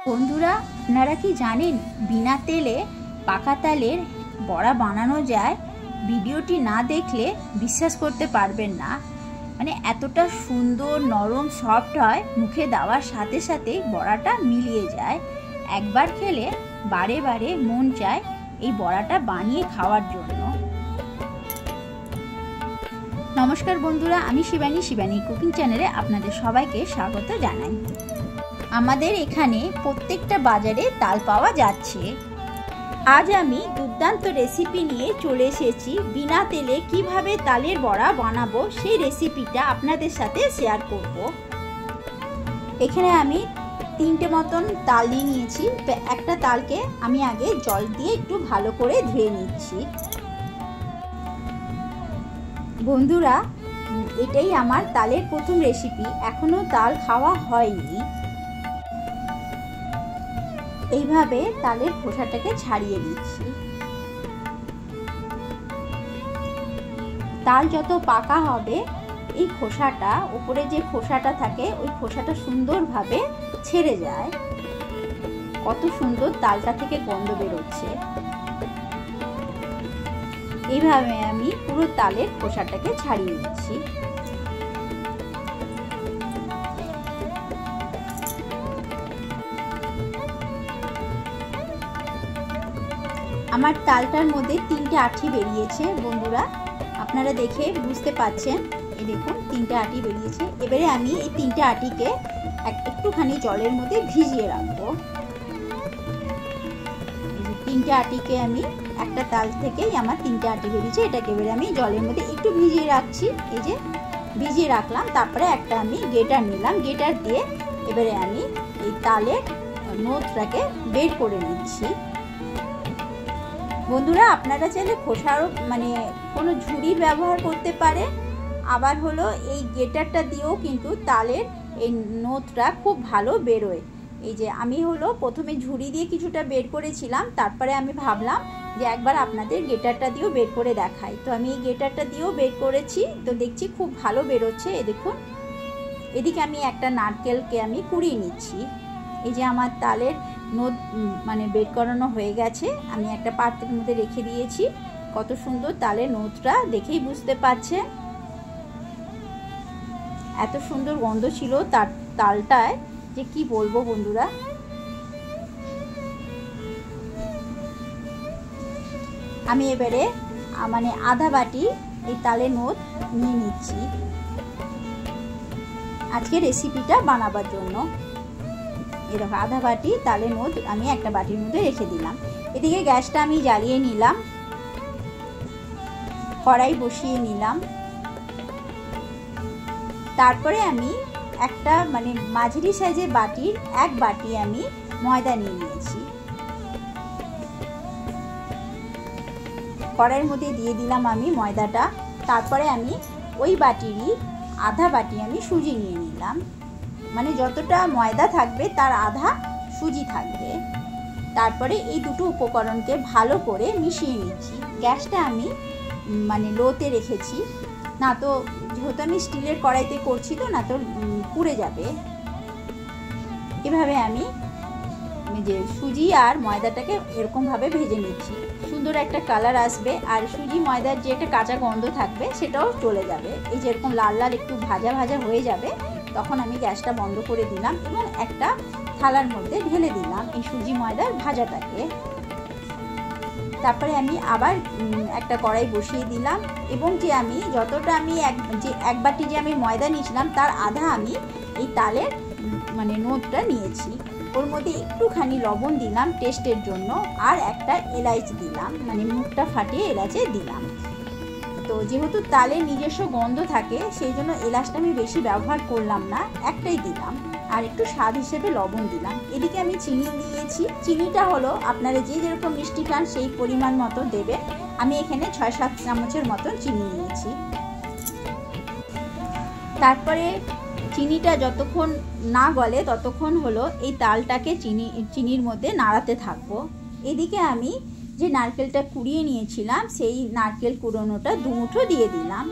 বন্ধুরা, আপনারা কি জানেন বিনা তেলে পাকা তালের বড়া বানানো যায়? ভিডিওটি না দেখলে বিশ্বাস করতে পারবেন না। মানে এতটা সুন্দর নরম সফট হয়, মুখে দেওয়ার সাথে সাথেই বড়াটা মিলিয়ে যায়। একবার খেলে বারে বারে মন চায় এই বড়াটা বানিয়ে খাওয়ার জন্য। নমস্কার বন্ধুরা, আমি শিবানী কুকিং চ্যানেলে আপনাদের সবাইকে স্বাগত জানাই। আমাদের এখানে প্রত্যেকটা বাজারে তাল পাওয়া যাচ্ছে। আজ আমি দুর্দান্ত রেসিপি নিয়ে চলে এসেছি। বিনা তেলে কিভাবে তালের বড়া বানাবো সেই রেসিপিটা আপনাদের সাথে শেয়ার করব। এখানে আমি 3টে মতন তাল নিয়ে নিয়েছি। একটা তালকে আমি আগে জল দিয়ে একটু ভালো করে ধুয়ে নিচ্ছি। বন্ধুরা, এটাই আমার তালের প্রথম রেসিপি, এখনো তাল খাওয়া হয়নি। এইভাবে তালের খোসাটাকে ছাড়িয়ে দিচ্ছি। তাল যত পাকা হবে এই খোসাটা, উপরে যে খোসাটা থাকে ওই খোসাটা সুন্দরভাবে ছেড়ে যায়। কত সুন্দর তালটা থেকে গন্ধ বেরোচ্ছে। এইভাবে আমি পুরো তালের খোসাটাকে ছাড়িয়ে নিচ্ছি। আমার তালটার মধ্যে 3টে আঁটি বেরিয়েছে। বন্ধুরা, আপনারা দেখে বুঝতে পাচ্ছেন, এই দেখুন 3টে আঁটি বেরিয়েছে। এবারে আমি এই 3টে আঁটিকে একটুখানি জলের মধ্যে ভিজিয়ে রাখবো। 3টে আঁটিকে আমি, একটা তাল থেকেই আমার 3টে আঁটি বেরিয়েছে, এটাকে এবারে আমি জলের মধ্যে একটু ভিজিয়ে রাখছি। এই যে ভিজিয়ে রাখলাম। তারপরে একটা আমি গ্রেটার নিলাম। গ্রেটার দিয়ে এবারে আমি এই তালের নোটটাকে বের করে নিচ্ছি। বন্ধুরা, আপনারা চাইলে খোসার কোনো ঝুড়ি ব্যবহার করতে পারে। আবার হলো এই গ্রেটারটা দিয়েও কিন্তু তালের এই নোটটা খুব ভালো বেরোয়। এই যে আমি প্রথমে ঝুড়ি দিয়ে কিছুটা বের করেছিলাম, তারপরে আমি ভাবলাম যে একবার আপনাদের গ্রেটারটা দিয়েও বের করে দেখাই। তো আমি এই গ্রেটারটা দিয়েও বের করেছি, তো দেখছি খুব ভালো বেরোচ্ছে। দেখুন, এদিকে আমি একটা নারকেলকে আমি কুড়িয়ে নিচ্ছি। এই যে আমার তালের নোট বের করানো হয়ে গেছে, আমি একটা পাত্রের মধ্যে রেখে দিয়েছি। কত সুন্দর তালের নোটটা দেখেই বুঝতে পারছেন। এত সুন্দর গন্ধ ছিল তার তালটায় যে কি বলবো বন্ধুরা। আমি এবারে আধা বাটি এই তালের নোট নিয়ে নিচ্ছি আজকে রেসিপিটা বানাবার জন্য। এরকম আধা বাটি তালের নোট আমি একটা বাটির মধ্যে রেখে দিলাম। এদিকে গ্যাসটা আমি জ্বালিয়ে নিলাম, কড়াই বসিয়ে নিলাম। তারপরে আমি একটা মাঝারি সাইজের বাটির 1 বাটি আমি ময়দা নিয়ে নিয়েছি। কড়াইয়ের মধ্যে দিয়ে দিলাম আমি ময়দাটা। তারপরে আমি ওই বাটিরই আধা বাটি আমি সুজি নিয়ে নিলাম। যতটা ময়দা থাকবে তার আধা সুজি থাকবে। তারপরে এই দুটো উপকরণকে ভালো করে মিশিয়ে নিচ্ছি। গ্যাসটা আমি লোতে রেখেছি, না তো যেহেতু আমি স্টিলের কড়াইতে করছি তো না তো পুড়ে যাবে। এভাবে আমি যে সুজি আর ময়দাটাকে এরকমভাবে ভেজে নিচ্ছি। সুন্দর একটা কালার আসবে, আর সুজি ময়দার যে একটা কাঁচা গন্ধ থাকবে সেটাও চলে যাবে। এই যে এরকম লাল লাল একটু ভাজা ভাজা হয়ে যাবে, তখন আমি গ্যাসটা বন্ধ করে দিলাম এবং একটা থালার মধ্যে ঢেলে দিলাম এই সুজি ময়দার ভাজাটাকে। তারপরে আমি আবার একটা কড়াই বসিয়ে দিলাম এবং যে আমি যতটা আমি এক বাটি যে আমি ময়দা নিয়েছিলাম তার আধা আমি এই তালের নোটটা নিয়েছি। ওর মধ্যে একটুখানি লবণ দিলাম টেস্টের জন্য, আর একটা এলাচ দিলাম, মুখটা ফাটিয়ে এলাচে দিলাম। তো যেহেতু তালের নিজস্ব গন্ধ থাকে সেই জন্য এলাচটা আমি বেশি ব্যবহার করলাম না, একটাই দিলাম। আর একটু স্বাদ হিসেবে লবণ দিলাম। এদিকে আমি চিনি দিয়েছি। চিনিটা হলো আপনারা যে যেরকম মিষ্টি খান সেই পরিমাণ মতো দেবে। আমি এখানে 6-7 চামচের মতন চিনি নিয়েছি। তারপরে চিনিটা যতক্ষণ না গলে ততক্ষণ এই তালটাকে চিনির মধ্যে নাড়াতে থাকবো। এদিকে আমি যে নারকেলটা কুড়িয়ে নিয়েছিলাম সেই নারকেল কুড়োনোটা 2 মুঠো দিয়ে দিলাম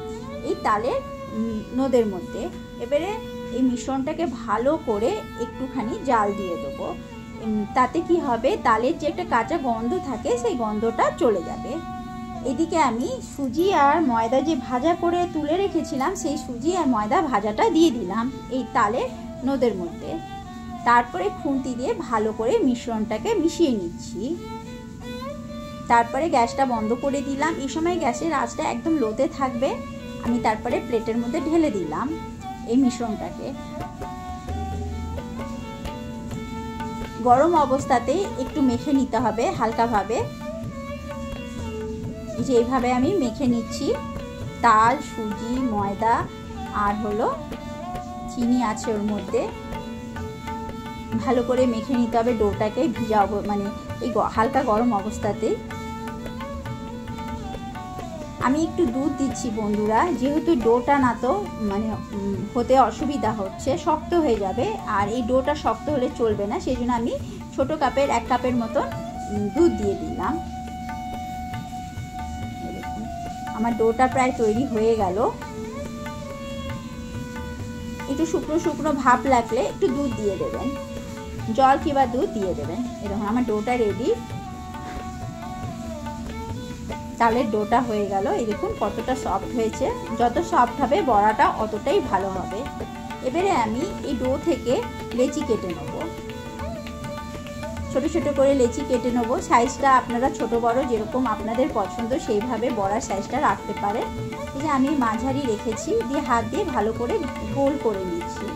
এই তালের নোদের মধ্যে। এবারে এই মিশ্রণটাকে ভালো করে একটুখানি জাল দিয়ে দেবো। তাতে কি হবে, তালের যে একটা কাঁচা গন্ধ থাকে সেই গন্ধটা চলে যাবে। এদিকে আমি সুজি আর ময়দা যে ভাজা করে তুলে রেখেছিলাম সেই সুজি আর ময়দা ভাজাটা দিয়ে দিলাম এই তালের নোদের মধ্যে। তারপরে খুন্তি দিয়ে ভালো করে মিশ্রণটাকে মিশিয়ে নিচ্ছি। তারপরে গ্যাসটা বন্ধ করে দিলাম। এই সময় গ্যাসের আঁচটা একদম লোতে থাকবে। আমি তারপরে প্লেটের মধ্যে ঢেলে দিলাম এই মিশ্রণটাকে। গরম অবস্থাতেই একটু মেখে নিতে হবে হালকাভাবে। এই যে এইভাবে আমি মেখে নিচ্ছি। তাল, সুজি, ময়দা আর হলো চিনি আছে ওর মধ্যে। ভালো করে মেখে নিতে হবে ডোটাকে ভিজা মানে এই হালকা গরম অবস্থাতেই। আমি একটু দুধ দিচ্ছি বন্ধুরা, যেহেতু ডোটা না তো মানে হতে অসুবিধা হচ্ছে, শক্ত হয়ে যাবে। আর এই ডোটা শক্ত হলে চলবে না, সেই জন্য আমি ছোটো কাপের 1 কাপের মতন দুধ দিয়ে দিলাম। আমার ডোটা প্রায় তৈরি হয়ে গেল। একটু শুকনো শুকনো ভাব লাগলে একটু দুধ দিয়ে দেবেন, জল কিংবা দুধ দিয়ে দেবেন। এরকম আমার ডোটা রেডি। তালের ডোটা হয়ে গেল। এই দেখুন কতটা সফট হয়েছে। যত সফট হবে বড়াটা অতটাই ভালো হবে। এবারে আমি এই ডো থেকে লেচি কেটে নেব। ছোট ছোট করে লেচি কেটে নেব। সাইজটা আপনারা ছোট বড় যেরকম আপনাদের পছন্দ সেইভাবে বড়ার সাইজটা রাখতে পারেন। এই যে আমি মাঝারি রেখেছি, দিয়ে হাত দিয়ে ভালো করে গোল করে নিচ্ছি।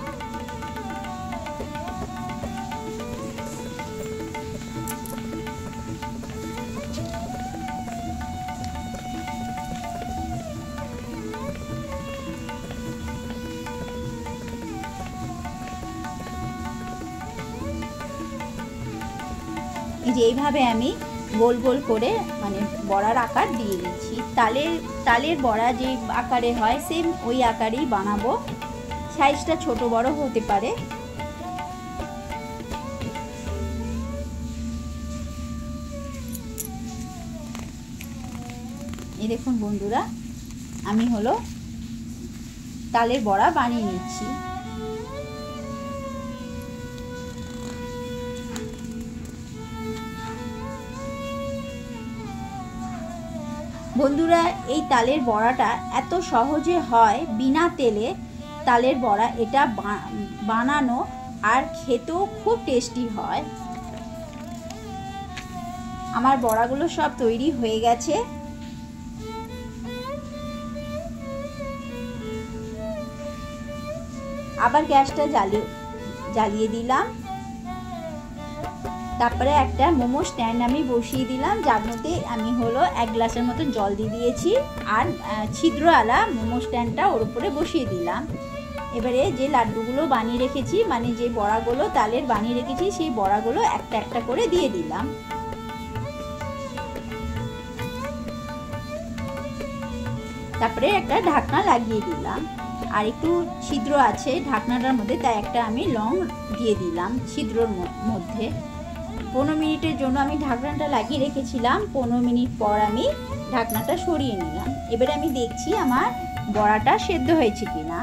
এই যে এইভাবে আমি গোল গোল করে মানে বড়ার আকার দিয়ে দিচ্ছি। তালের বড়া যে আকারে হয় সেম ওই আকারেই বানাবো। সাইজটা ছোট বড় হতে পারে। এই দেখুন বন্ধুরা, আমি হলো তালের বড়া বানিয়ে নিচ্ছি। বন্ধুরা, এই তালের বড়াটা এত সহজে হয় বিনা তেলে তালের বড়া। এটা বানানো আর খেতেও খুব টেস্টি হয়। আমার বড়াগুলো সব তৈরি হয়ে গেছে। আবার গ্যাসটা জ্বালিয়ে দিলাম। তারপরে একটা মোমো স্ট্যান্ড আমি বসিয়ে দিলাম, যার মধ্যে আমি হলো 1 গ্লাসের মতো জল দিয়ে দিয়েছি। আর ছিদ্রওয়ালা মোমো স্ট্যান্ডটা ওর উপরে বসিয়ে দিলাম। এবারে যে লাড্ডুগুলো বানিয়ে রেখেছি, মানে যে বড়াগুলো তালের বানিয়ে রেখেছি, সেই বড়াগুলো একটা একটা করে দিয়ে দিলাম। তারপরে একটা ঢাকনা লাগিয়ে দিলাম। আর একটু ছিদ্র আছে ঢাকনাটার মধ্যে, তাই একটা আমি লং দিয়ে দিলাম ছিদ্রর মধ্যে। 15 মিনিটের জন্য আমি ঢাকনাটা লাগিয়ে রেখেছিলাম। 15 মিনিট পর আমি ঢাকনাটা সরিয়ে নিলাম। এবারে আমি দেখছি আমার বড়াটা সেদ্ধ হয়েছে কিনা।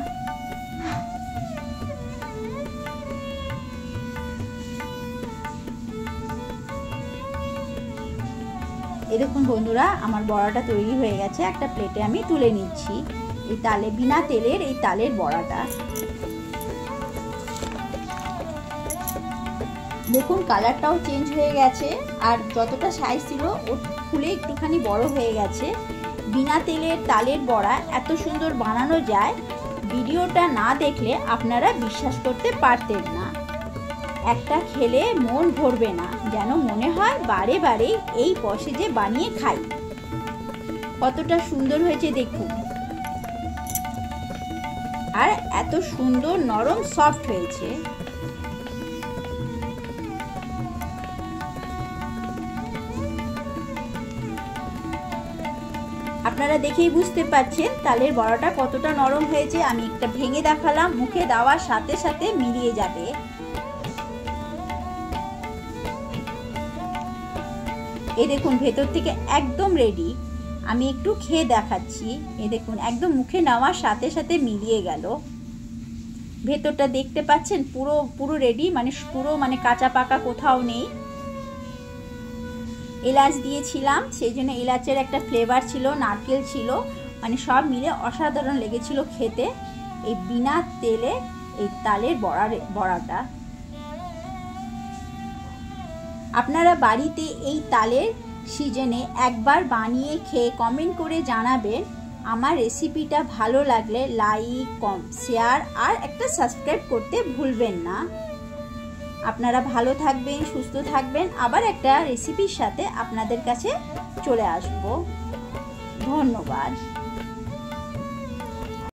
এই দেখুন বন্ধুরা, আমার বড়াটা তৈরি হয়ে গেছে। একটা প্লেটে আমি তুলে নিচ্ছি এই বিনা তেলের এই তালের বড়াটা। দেখুন কালারটাও চেঞ্জ হয়ে গেছে, আর যতটা সাইজ ছিল ওর ফুলে একটুখানি বড় হয়ে গেছে। বিনা তেলের তালের বড়া এত সুন্দর বানানো যায়, ভিডিওটা না দেখলে আপনারা বিশ্বাস করতে পারতেন না। একটা খেলে মন ভরবে না, যেন মনে হয় বারে বারে এই প্রসেসে বানিয়ে খাই। কতটা সুন্দর হয়েছে দেখুন, আর এত সুন্দর নরম সফট হয়েছে। আপনারা দেখেই বুঝতে পারছেন তালের বড়াটা কতটা নরম হয়েছে। আমি একটা ভেঙে দেখালাম, মুখে দেওয়ার সাথে সাথে মিলিয়ে যাবে। এই দেখুন ভেতর থেকে একদম রেডি। আমি একটু খেয়ে দেখাচ্ছি। এই দেখুন একদম মুখে নেওয়ার সাথে সাথে মিলিয়ে গেল। ভেতরটা দেখতে পাচ্ছেন পুরো পুরো রেডি, মানে পুরো মানে কাঁচা পাকা কোথাও নেই। এলাচ দিয়েছিলাম, সেই জন্য এলাচের একটা ফ্লেভার ছিল, নারকেল ছিল, মানে সব মিলে অসাধারণ লেগেছিল খেতে এই বিনা তেলে এই তালের বড়াটা। আপনারা বাড়িতে এই তালের সিজনে একবার বানিয়ে খেয়ে কমেন্ট করে জানাবেন। আমার রেসিপিটা ভালো লাগলে লাইক, শেয়ার আর একটা সাবস্ক্রাইব করতে ভুলবেন না। আপনারা ভালো থাকবেন, সুস্থ থাকবেন। আবার একটা রেসিপির সাথে আপনাদের কাছে চলে আসব। ধন্যবাদ।